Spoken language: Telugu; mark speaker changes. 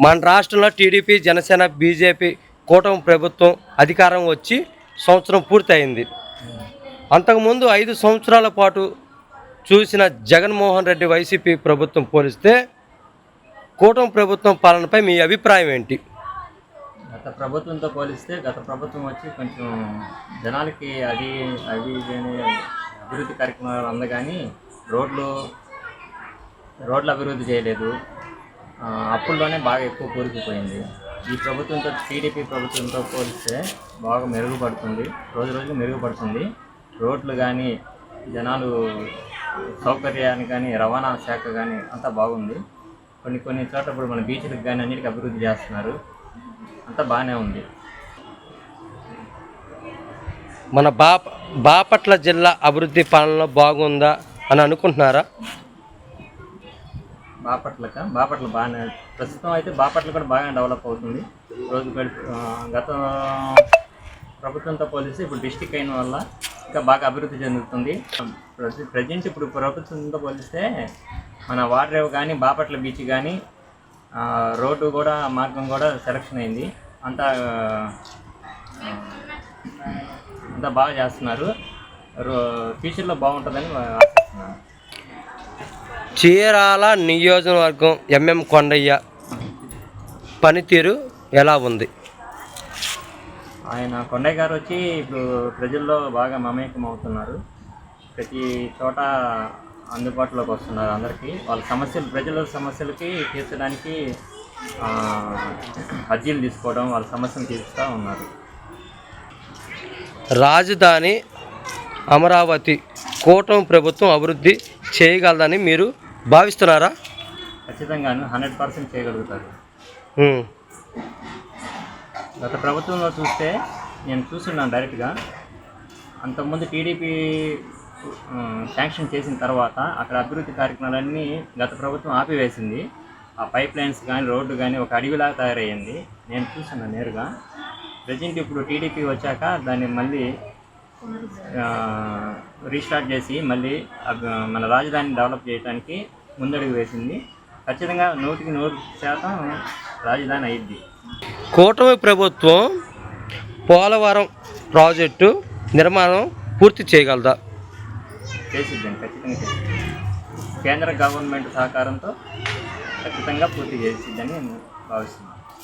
Speaker 1: మన రాష్ట్రంలో టీడీపీ, జనసేన, బీజేపీ కూటమి ప్రభుత్వం అధికారం వచ్చి సంవత్సరం పూర్తయింది. అంతకుముందు 5 సంవత్సరాల పాటు చూసిన జగన్మోహన్ రెడ్డి వైసీపీ ప్రభుత్వం పోలిస్తే కూటమి ప్రభుత్వం పాలనపై మీ అభిప్రాయం ఏంటి?
Speaker 2: గత ప్రభుత్వంతో పోలిస్తే గత ప్రభుత్వం వచ్చి కొంచెం జనాలకి అవి అభివృద్ధి కార్యక్రమాలు అందగాని రోడ్ల అభివృద్ధి చేయలేదు. అప్పుల్లోనే బాగా ఎక్కువ కూరుకుపోయింది. ఈ ప్రభుత్వంతో టీడీపీ ప్రభుత్వంతో పోలిస్తే బాగా మెరుగుపడుతుంది, రోజు రోజుకు మెరుగుపడుతుంది. రోడ్లు కానీ, జనాలు సౌకర్యాన్ని కానీ, రవాణా శాఖ కానీ అంతా బాగుంది. కొన్ని చోట్ల ఇప్పుడు మన బీచ్లకు కానీ అన్నిటికీ అభివృద్ధి చేస్తున్నారు. అంతా బాగానే ఉంది.
Speaker 1: మన బాపట్ల జిల్లా అభివృద్ధి పాలనలో బాగుందా అని అనుకుంటున్నారా?
Speaker 2: బాపట్ల బాగానే, ప్రస్తుతం అయితే బాపట్ల కూడా బాగానే డెవలప్ అవుతుంది. గత ప్రభుత్వంతో పోలిస్తే ఇప్పుడు డిస్టిక్ అయిన వల్ల ఇంకా బాగా అభివృద్ధి చెందుతుంది. ప్రజెంట్ ఇప్పుడు ప్రభుత్వంతో పోలిస్తే మన వాటర్ కానీ, బాపట్ల బీచ్ కానీ, రోడ్డు కూడా, మార్గం కూడా సెలక్షన్ అయింది. అంతా బాగా చేస్తున్నారు. ఫ్యూచర్లో బాగుంటుందని ఆశిస్తున్నాను.
Speaker 1: చీరాల నియోజకవర్గం ఎంఎం కొండయ్య పనితీరు ఎలా ఉంది?
Speaker 2: ఆయన కొండయ్య గారు వచ్చి ఇప్పుడు ప్రజల్లో బాగా మమేకం అవుతున్నారు. ప్రతి చోట అందుబాటులోకి వస్తున్నారు. అందరికీ వాళ్ళ ప్రజల సమస్యలకి తీర్చడానికి అర్జీలు తీసుకోవడం, వాళ్ళ సమస్యను తీరుస్తూ ఉన్నారు.
Speaker 1: రాజధాని అమరావతి కూటమి ప్రభుత్వం అభివృద్ధి చేయగలదని మీరు భావిస్తున్నారా?
Speaker 2: ఖచ్చితంగాను 100% చేయగలుగుతారు. గత ప్రభుత్వంలో చూస్తే నేను చూస్తున్నాను డైరెక్ట్గా. అంతకుముందు టీడీపీ శాంక్షన్ చేసిన తర్వాత అక్కడ అభివృద్ధి కార్యక్రమాలన్నీ గత ప్రభుత్వం ఆపివేసింది. ఆ పైప్ లైన్స్ కానీ, రోడ్డు కానీ ఒక అడవిలాగా తయారయ్యింది. నేను చూస్తున్నాను నేరుగా. ప్రజెంట్ ఇప్పుడు టీడీపీ వచ్చాక దాన్ని మళ్ళీ రీస్టార్ట్ చేసి మళ్ళీ మన రాజధానిని డెవలప్ చేయడానికి ముందడుగు వేసింది. ఖచ్చితంగా 100% రాజధాని అయ్యిద్ది.
Speaker 1: కూటమి ప్రభుత్వం పోలవరం ప్రాజెక్టు నిర్మాణం పూర్తి చేయగలదా?
Speaker 2: చేసిద్దండి, ఖచ్చితంగా చేసిద్ది. కేంద్ర గవర్నమెంట్ సహకారంతో ఖచ్చితంగా పూర్తి చేసిద్దని నేను భావిస్తున్నాను.